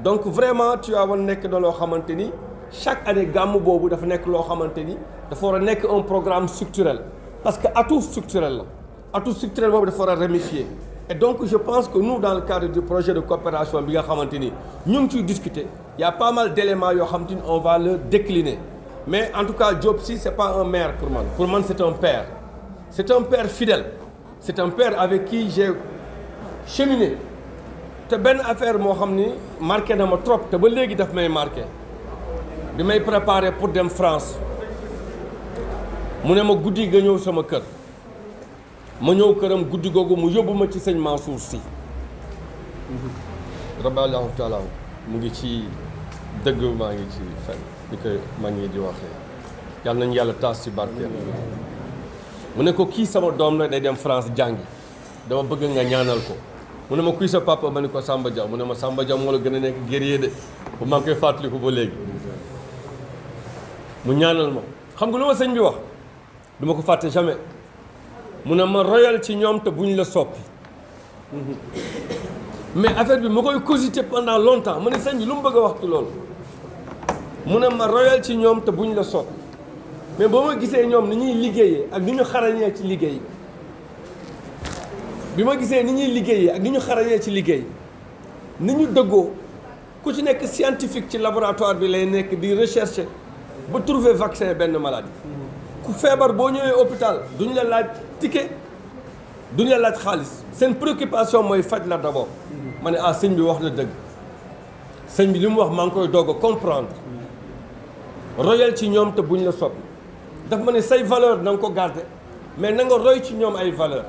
donc vraiment Tivaouane nekk na loo xamante ni chaque année gàmm boobu dafa nekk loo xamante ni dafa war a nekk un programme structurel parce que atout structurel la atout structurel boobu dafa war a ramifier et donc je pense que nous dans le cadre du projet de coopération bi nga xamante ni ñu ngi ciy discuter il y a pas mal d'éléments yoo xamante ni on va le décliner mais en tout cas Diop Sy c'est pas un maire pour man c'est un père fidèle c'est un père avec qui j'ai cheminé te benn affaire moo xam ni marqué na ma trop te ba léegi daf may marqué bi may préparé pour dem France mu ne ma guddi nga ñëw sama kër ma ñëw këram guddi googu mu yóbbu ma ci sëñ Mansour Sy raballahu taala mu ngi ci dëgg maa ngi ci fen di ko maa ngi di waxee yàlla nañu yàlla taas ci barkeel mu ne ko kii sama doom la day dem France jàngi dama bëgg nga ñaanal ko mu ne ma kuy sa papa ma ni ko Samba Dia mu ne ma Samba Dia moo la gën a nekk guerrier de bu maa ngi koy fàttaliku ba léegi mu ñaanal ma xam nga lu ma sëñ bi wax du ma ko fàtte jamais mu ne ma royal ci ñoom te buñ la soppi mais affaire bi ma koy cogiter pendant longtemps ma ne sëñ bi lu mu bëgg a wax ci loolu mu ne ma royal ci ñoom te buñ la soppi mais boo ma gisee ñoom ni ñuy liggéeyee ak ni ñu xarañee ci liggéey bi ma gisee ni ñuy liggéeyee ak ni ñu xarañee ci liggéey ni ñu dëggoo ku ci nekk scientifique ci laboratoire bi lay nekk di rechercher ba trouver vaccin benn maladie ku feebar boo ñëwee hôpital duñ la laaj ticket duñ la laaj xaalis seen préoccupation mooy faj la d'abord ma ne sëñ bi wax na dëgg sëñ bi li mu wax maa ngi koy doog a comprendre royal ci ñoom te buñ la soppi daf ma ne say valeur na nga ko garder mais na nga roy ci ñoom ay valeur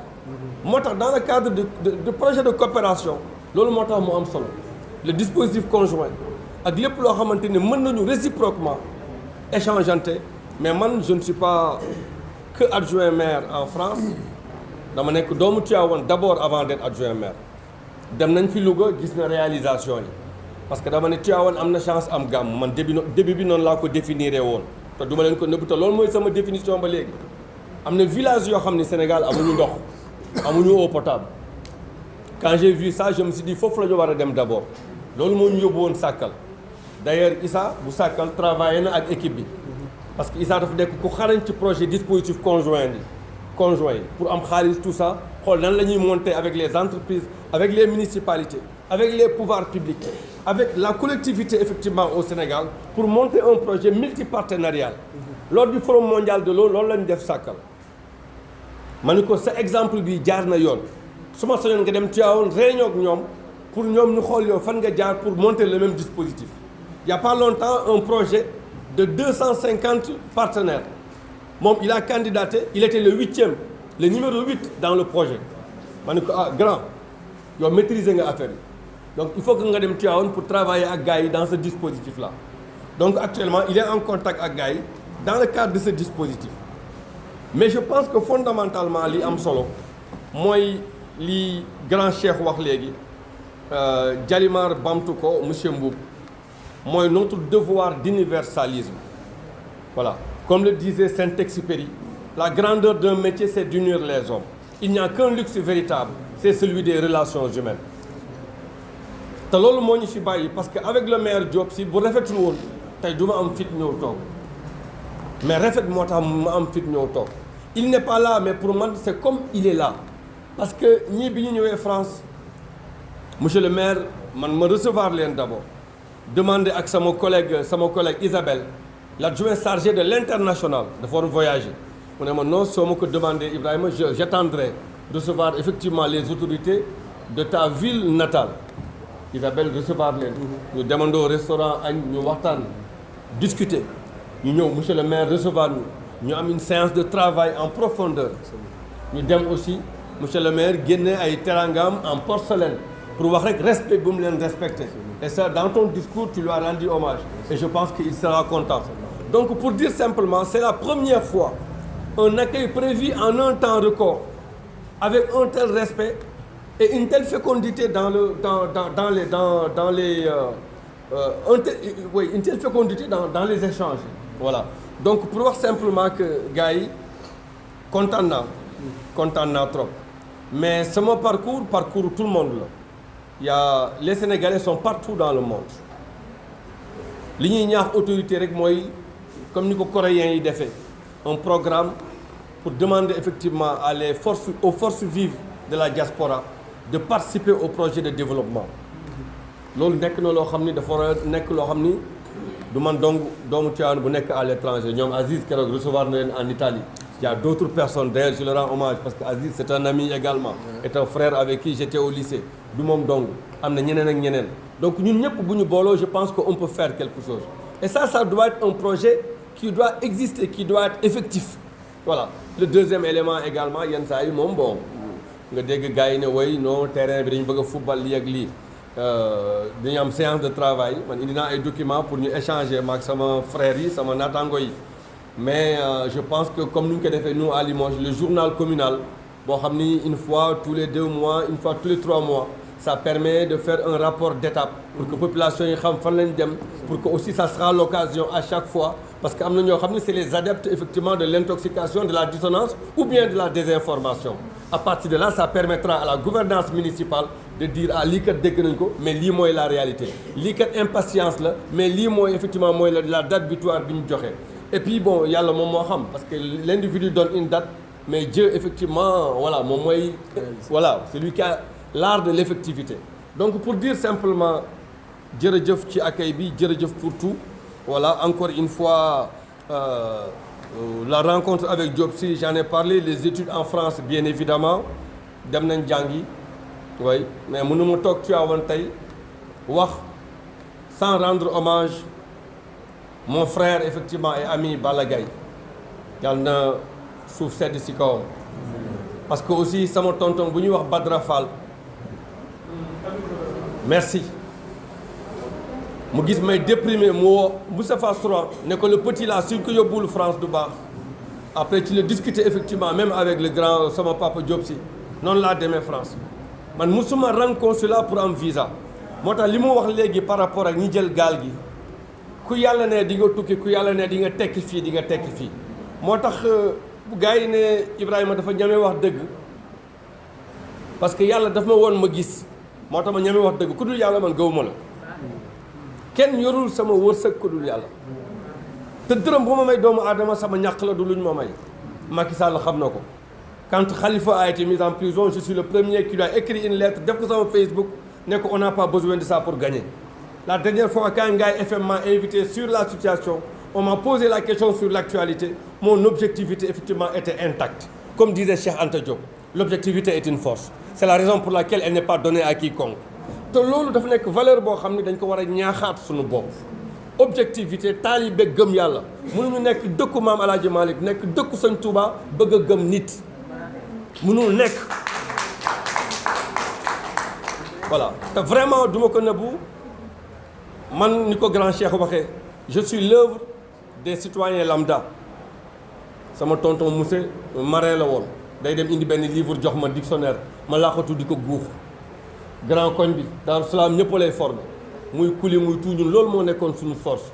moo tax dans le cadre de projet de coopération loolu moo tax mu am solo le dispositif conjoint ak lépp loo xamante ni mën nañu réciproquement échangeante mais man je ne suis pas que adjoint maire en France dama nekk doomu Tivaouane d'abord avant d'être adjoint maire dem nañ fi Louga gis na réalisation yi parce que dama ne Tivaouane am na chance am gàmm man début bi noonu laa ko définiré woon te duma leen ko nëbb te loolu mooy sama définition ba léegi am na village yoo xam ne Sénégal amuñu ndox amuñu eau potable quand j'ai vu ça je me suis dit foofu la ñu war a dem d'abord loolu moo ñu yóbbu woon Sàkkal d'ailleurs Issa bu Sàkkal travaillé na ak équipe bi parce que Issa dafa nekk ku xarañ ci projet dispositif conjoint yi pour am xaalis tout ça xool nan la ñuy monter avec les entreprises avec les municipalités avec les pouvoirs publics avec la collectivité effectivement au Sénégal pour monter un projet multipartenarial lors du forum mondial de l'eau loolu la ñu def Sàkkal ma ni ko sa exemple bi jaar na yoon su ma sañoon nga dem Tivaouane réunion ak ñoom pour ñoom ñu xool yow fan nga jaar pour monter le même dispositif il y a pas longtemps un projet de 250 partenaires moom il a candidaté il était le numéro 8 dans le projet ma ni ko grand yow maîtriser nga affaire bi donc il faut que nga dem Tivaouane pour travailler ak gars yi dans ce dispositif là donc actuellement il est en contact ak gars yi dans le cadre de ce dispositif mais je pense que fondamentalement li am solo mooy li grand cheikh wax léegi Jalimar bamtu ko monsieur Mboup mooy notre devoir d'universalisme voilà comme le disait Saint-Exupéry la grandeur d'un métier c'est d'unir les hommes il n'y a qu'un luxe véritable c'est celui des relations humaines te loolu moo ñu fi bàyyi parce que avec le maire Diop Sy bu rafetul woon tey du ma am fit ñëw toog mais rafet moo tax ma am fit ñëw toog il n'est pas là mais pour man c'est comme il est là parce que ñii bi ñu ñëwee France monsieur le maire man ma recevoir leen d'abord demander ak sama collègue Isabelle l'adjoint chargé de l'international de faire voyager. On a non seulement que demander Ibrahima, j'attendrai recevoir effectivement les autorités de ta ville natale. Isabelle recevoir les. Nous demandons au restaurant, nous discuter. Nous, monsieur le maire, recevoir nous. Nous avons une séance de travail en profondeur. Nous avons aussi, monsieur le maire, gagner à terangam en porcelaine pour voir le respect, pour me respecter. Et ça, dans ton discours, tu lui as rendu hommage. Et je pense qu'il sera content. Donc, pour dire simplement, c'est la première fois un accueil prévu en un temps record, avec un tel respect et une telle fécondité une telle fécondité dans les échanges. Voilà. Donc pour voir simplement que gars content trop. Mais c'est mon parcours tout le monde là. Les Sénégalais sont partout dans le monde. Li ñuy ñaax autorité rek mooy comme ni ko coréens yi defee un programme pour demander effectivement aux forces vives de la diaspora de participer au projet de développement. loolu nekk na loo xam ni dafa war a nekk loo xam ni du man doomu Tivaouane bu nekk à l'étranger ñoom Aziz keroog recevoir na leen en Italie. Il y a d'autres personnes, d'ailleurs je leur rends hommage parce que Aziz c'est un ami également, est un frère avec qui j'étais au lycée. Du moom dong am na ñeneen ak ñeneen. Donc ñun ñëpp bu ñu booloo je pense qu'on peut faire quelque chose. Et ça doit être un projet qui doit exister, qui doit être effectif. Voilà. Le deuxième élément également yenn saa yi moom bon nga dégg gars yi ne way non terrain bi dañu bëgg a football lii ak lii. dañu am séance de travail man indi naa ay documents pour ñu échanger maak sama frères yi sama naataango yi mais je pense que comme ni ñu ko defee nous à Limoges le journal communal boo xam ni une fois tous les 2 mois une fois tous les 3 mois ça permet de faire un rapport d'étape pour que population yi xam fan lañ dem pour que aussi ça sera l'occasion à chaque fois parce que am na ñoo xam ne c'est les adeptes effectivement de l'intoxication de la dissonance ou bien de la désinformation. À partir de là ça permettra à la gouvernance municipale de dire lii kat dégg nañ ko mais lii mooy la réalité lii kat impatience la mais lii mooy effectivement mooy la date butoir bi ñu joxe. Et puis bon yàlla moom moo xam parce que l'individu donne une date mais Dieu effectivement voilà moom mooy voilà c'est lui qui a l'art de l'effectivité. Donc pour dire simplement jërëjëf ci accueil bi jërëjëf pour tout voilà encore une fois la rencontre avec Diop Sy j'en ai parlé les études en France bien évidemment dem nañ jàngi oui mais mënuma toog Tivaouane tey wax sans rendre hommage mon frère effectivement et ami Balla Gaye yàlla na suuf sedd ci kawam parce que aussi sama tonton bu ñuy wax Badra Fall merci mu gis may déprimé mu woo Moustapha Souran ne ko le petit là suñ ko yóbbul France du baax après ci la discuter effectivement même avec le grand sama papa Diop Sy noonu laa demee France man musuma rang consulat pour am visa moo tax li mu wax léegi par rapport ak ñi jël gaal gi ku yàlla ne di nga tukki ku yàlla ne di nga tekki fii di nga tekki fii moo tax bu gars yi ne Ibrahima dafa ñame wax dëgg parce que yàlla daf ma woon ma gis moo tax ma ñame wax dëgg ku dul yàlla man gëwuma la kenn yorul sama wërsëg ku dul yàlla te dërëm bu ma may doomu aadama sama ñàkk la du luñ ma may Macky Sall xam na ko quand Khalifa a été mis en prison je suis le premier qui lui a écrit une lettre def ko sama Facebook ne ko on n'a pas besoin de ça pour gagner. La dernière fois quand Ngaye FM m'a invité sur la situation on m'a posé la question sur l'actualité mon objectivité effectivement était intacte comme disait Cheikh Anta Diop l'objectivité est une force c'est la raison pour laquelle elle n'est pas donnée à quiconque te loolu dafa nekk valeur boo xam ne dañ ko war a ñaaxaat suñu bopp objectivité taalibe gëm yàlla mënuñu nekk dëkku Maam Alaaji Malick nekk dëkku Sëñ Touba bëgg a gëm nit mënul nekk voilà te vraiment duma ko nëbbu man ni ko grand cheikh waxee je suis l'œuvre des citoyens lambda sama tonton Moussé marin la woon day dem indi benn livre jox ma dictionnaire ma laaxatu di ko guux grand koñ bi Daaru Salaam ñëpp lay formé muy kuli muy tuuñun loolu moo nekkoon suñu force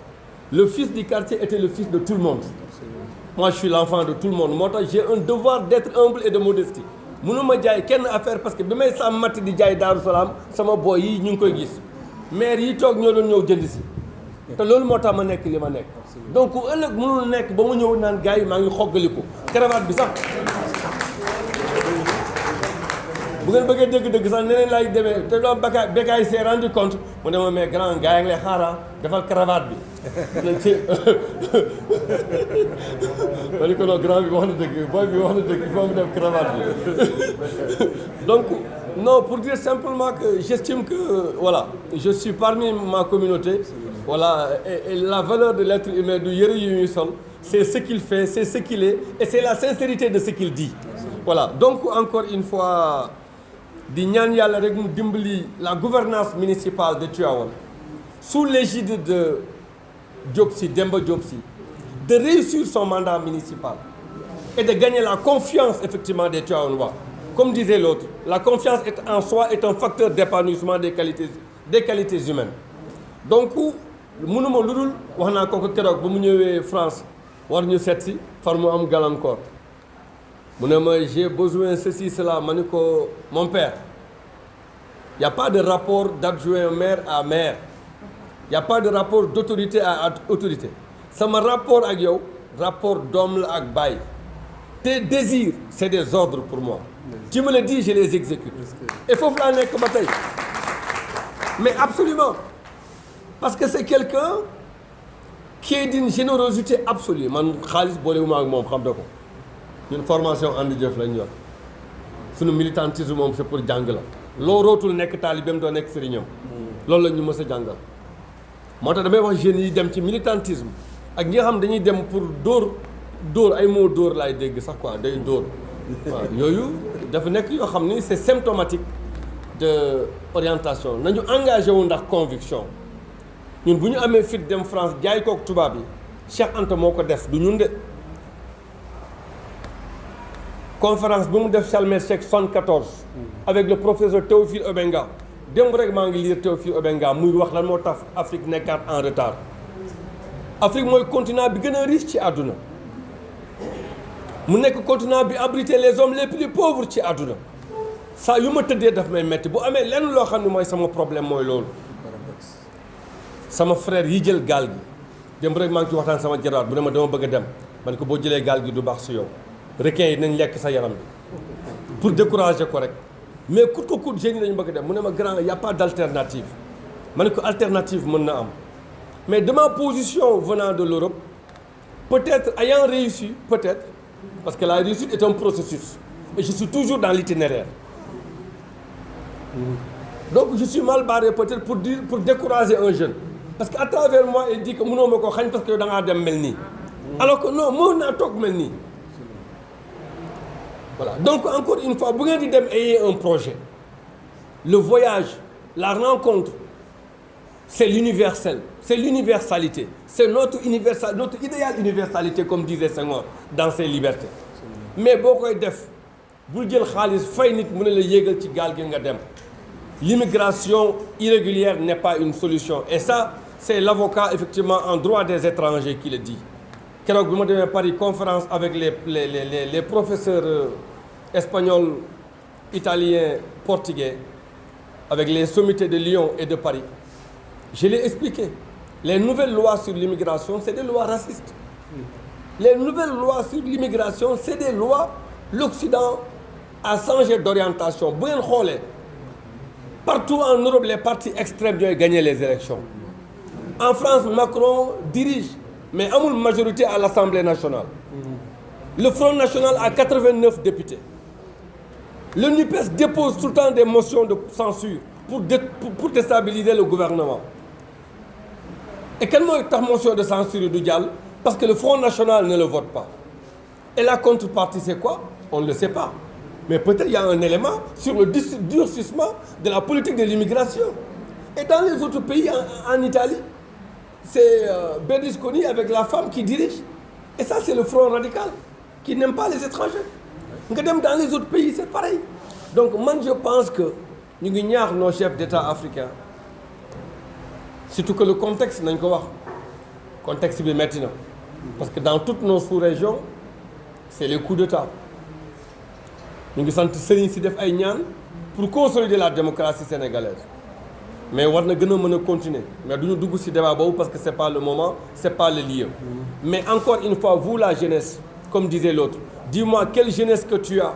le fils du quartier était le fils de tout le monde moi je suis l'enfant de tout le monde moo tax j'ai un devoir d'être humble et de modestie mënuma jaay kenn affaire parce que bi may sàmm matt di jaay Daaru Salaam sama boy yi ñu ngi koy gis maire yi toog ñoo doon ñëw jënd si te loolu moo tax ma nekk li ma nekk donc ëllëg mënul nekk ba ma ñëw naan gars yi maa ngi xoggaliku cravate bi sax bu ngeen bëggee dëgg-dëgg sax neneen lay demee te loolu Bécaye s'est rendu compte mu ne ma mais grand gars yi ngi lay xaaral defal cravate bi ma ni ko non grand bi wax na dëgg boy bi wax na dëgg il faut mu def cravate bi donc non pour dire simplement que j'estime que voilà je suis parmi ma communauté voilà et la valeur de l'être humain du yëre yu ñuy sol c'est ce qu'il fait c'est ce qu'il est et c'est la sincérité de ce qu'il dit voilà donc encore une fois di ñaan yàlla rek mu dimbali la gouvernance municipale de Tivaouane sous l'égide de Diop Sy Demba Diop Sy de réussir son mandat municipal et de gagner la confiance effectivement des Tivaouanois comme disait l'autre la confiance en soi est un facteur d'épanouissement des qualités humaines donc mënuma lu dul wax naa ko keroog ba mu ñëwee France war ñu seet si far mu am gàllankoor mu ne ma j'ai besoin ceci cela ma ni ko mon père il y a pas de rapport d'adjoint maire à maire il y a pas de rapport d'autorité à autorité sama rapport ak yow rapport doom la ak baay tes désirs c'est des ordres pour moi tu me le dis je les exécute et foofu laa nekk ba tey mais absolument parce que c'est quelqu'un qui est d'une générosité absolue man xaalis boolewuma ak moom xam na ko ñun formation ànd jëf lañ yor suñu militantisme moom c'est pour jàng la loo rootul nekk taalibeem doo nekk sëriñam loolu la ñu mës a jàngal moo tax damay wax jeunes yi dem ci militantisme ak ñi nga xam dañuy dem pour dóor ay mots dóor laay dégg sax quoi day dóor waaw yooyu dafa nekk yoo xam ni c'est symptomatique de orientation nañu engagé wu ndax conviction ñun bu ñu amee fit dem France jaay kook tubaab yi Cheikh Anta moo ko def du ñun de conférence bi mu def Chalmers-Cheikh 74 avec le professeur Théophile Obenga démb rek maa ngi lire Théophile Obenga muy wax lan moo tax Afrique nekkaat en retard Afrique mooy continent bi gën a riche ci àdduna mu nekk continent bi abrité les hommes les plus pauvres ci àdduna saa yu ma tëddee daf may metti bu amee lenn loo xam ne mooy sama problème mooy loolu sama frère yi jël gaal gi démb rek maa ngi ci waxtaan sama jaraat bu ne ma dama bëgg a dem man ko boo jëlee gaal gi du baax si yow requins yi nañ lekk sa yaram bi pour décourager ko rek mais coûte que coûte jeunes yi dañu bëgg a dem mu ne ma grand y a pas d'alternative ma ne ko alternative mën na am mais de ma position venant de l'Europe peut-être ayant réussi peut-être parce que la réussite est un processus et je suis toujours dans l'itinéraire donc je suis mal barré peut-être pour décourager un jeune parce que à travers moi il dit que mënoo ma ko xañ parce que yow da ngaa dem mel nii alors que non mën naa toog mel nii voilà donc encore une fois bu ngeen di dem ayez un projet le voyage la rencontre c'est l'universel c'est l'universalité c'est notre idéal universalité comme disait Senghor dans ses libertés mais boo koy def bul jël xaalis fay nit mu ne la yéegal ci gaal gi nga dem l'immigration irrégulière n'est pas une solution et ça c'est l'avocat effectivement en droit des étrangers qui le dit keroog bi ma demee Paris conférence avec les professeurs espagnols italiens portugais avec les sommités de Lyon et de Paris je l'ai expliqué les nouvelles lois sur l'immigration c'est des lois racistes les nouvelles lois sur l'immigration c'est des lois l'Occident a changé d'orientation bu ngeen xoolee partout en Europe les partis extrêmes ñooy gagné les élections en France Macron dirige mais amul majorité à l'Assemblée nationale le Front national a 89 députés le NUPES dépose tout le temps des motions de censure pour déstabiliser le gouvernement et kan mooy tax motion de censure yi du jàll parce que le Front national ne le vote pas et la contrepartie c'est quoi on ne le sait pas mais peut-être il y a un élément sur le durcissement de la politique de l'immigration et dans les autres pays en Italie c'est Berlusconi avec la femme qui dirige et ça c'est le Front radical qui n'aime pas les étrangers nga dem dans les autres pays c'est pareil donc man je pense que ñu ngi ñaax nos chefs d'État africains surtout que le contexte nañ ko wax contexte bi metti na parce que dans toutes nos sous-régions c'est les coups d'État ñu ngi sant sëriñ si def ay ñaan pour consolider la démocratie sénégalaise mais war na gën a mën a continuer mais du ñu dugg ci débat boobu parce que c'est pas le moment c'est pas le lieu mais encore une fois vous la jeunesse comme disait l'autre dis-moi quelle jeunesse que tu as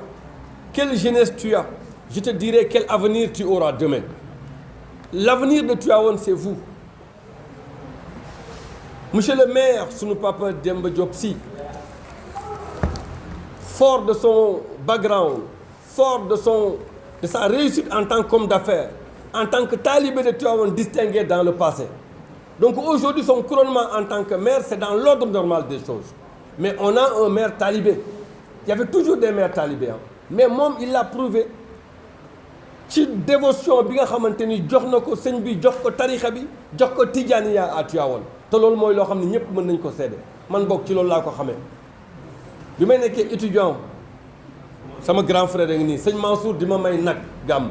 quelle jeunesse tu as je te dirai quel avenir tu auras demain. L'avenir de Tivaouane, c'est vous. Monsieur le maire, sunu papa Demba Diop Sy, fort de son background, fort de sa réussite en tant qu'homme d'affaires, en tant que talibé de Tivaouane distingué dans le passé. Donc aujourd'hui, son couronnement en tant que maire, c'est dans l'ordre normal des choses. Mais on a un maire talibé. Il y avait toujours des maires talibés. Hein. Mais moom, il l'a prouvé. Ci dévotion bi nga xamante ni jox na ko sëñ bi jox ko tarixa bi jox ko tijaaniya à Tivaouane te loolu mooy loo xam ne ñëpp mën nañ ko seede man bokk ci loolu laa ko xamee bi may nekkee étudiant sama grand frère a ngi nii sëñ Mansour di ma may nag gàmm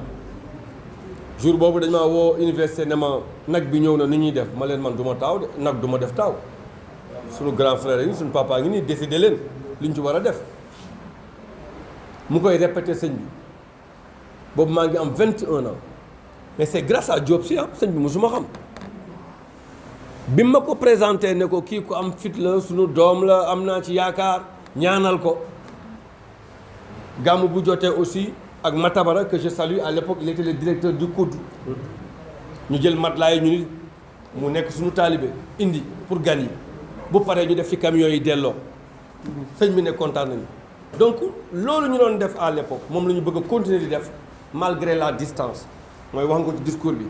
jour boobu dañ maa woo université ne ma nag bi ñëw na ni ñuy def ma leen man du ma taaw de nag du ma def taaw suñu grand frère yi suñu papa ngi nii décidé leen li ñu ci war a def mu koy répété sëñ bi boobu maa ngi am 21 ans mais c'est grâce à Diop Sy sëñ bi mosuma xam bi ma ko présenté ne ko kii ko am fit la sunu doom la am naa ci yaakaar ñaanal ko gàmmu bu jotee aussi ak Matabara que je salue à l'époque il était le directeur du COUD ñu jël matelas yi ñu nit mu nekk suñu taalibe indi pour gan yi bu paree ñu def ci camions yi delloo sëñ bi ne kontaan nañu donc loolu ñu doon def à l'époque moom la ñu bëgg a continuer di def malgré la distance mooy wax nga ci discours bi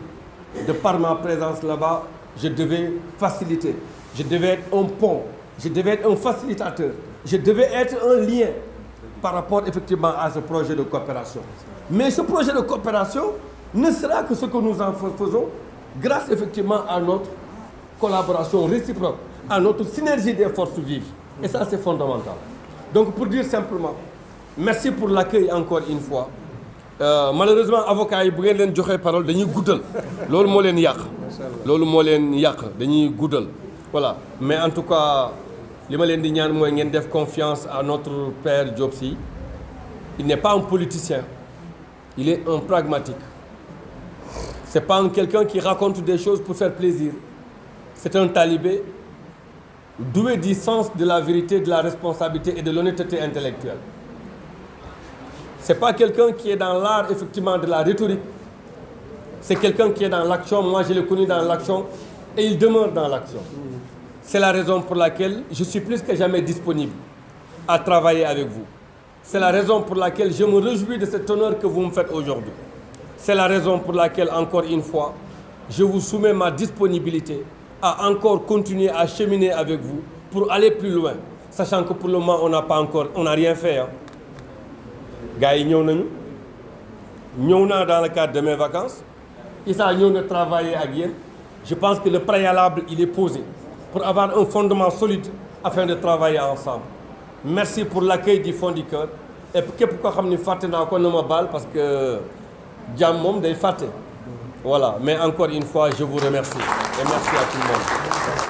de par ma présence là-bas je devais faciliter je devais être un pont je devais être un facilitateur je devais être un lien par rapport effectivement à ce projet de coopération mais ce projet de coopération ne sera que ce que nous en faisons grâce effectivement à notre collaboration réciproque à notre synergie des forces vives et ça c'est fondamental donc pour dire simplement merci pour l'accueil encore une fois malheureusement avocats yi bu ngeen leen joxee parole dañuy guddal loolu moo leen yàq dañuy guddal voilà mais en tout cas li ma leen di ñaan mooy ngeen def confiance à notre père Diop Sy il n'est pas un politicien il est un pragmatique c'est pas quelqu'un qui raconte des choses pour faire plaisir c'est un talibé doué du sens de la vérité, de la responsabilité et de l'honnêteté intellectuelle. C'est pas quelqu'un qui est dans l'art effectivement de la rhétorique. C'est quelqu'un qui est dans l'action. Moi, je l'ai connu dans l'action et il demeure dans l'action. C'est la raison pour laquelle je suis plus que jamais disponible à travailler avec vous. C'est la raison pour laquelle je me réjouis de cet honneur que vous me faites aujourd'hui. C'est la raison pour laquelle, encore une fois, je vous soumets ma disponibilité à encore continuer à cheminer avec vous pour aller plus loin, sachant que pour le moment, on n'a rien fait. Hein. Gars yi ñëw nañu ñëw naa dans le cadre de mes vacances Issa ñëw na travailler ak yéen je pense que le préalable il est posé pour avoir un fondement solide afin de travailler ensemble. Merci pour l'accueil du fond du cœur et képp koo xam ni fàtte naa ko na ma baal parce que jàmm moom day fàtte voilà mais encore une fois je vous remercie et merci à tout le monde.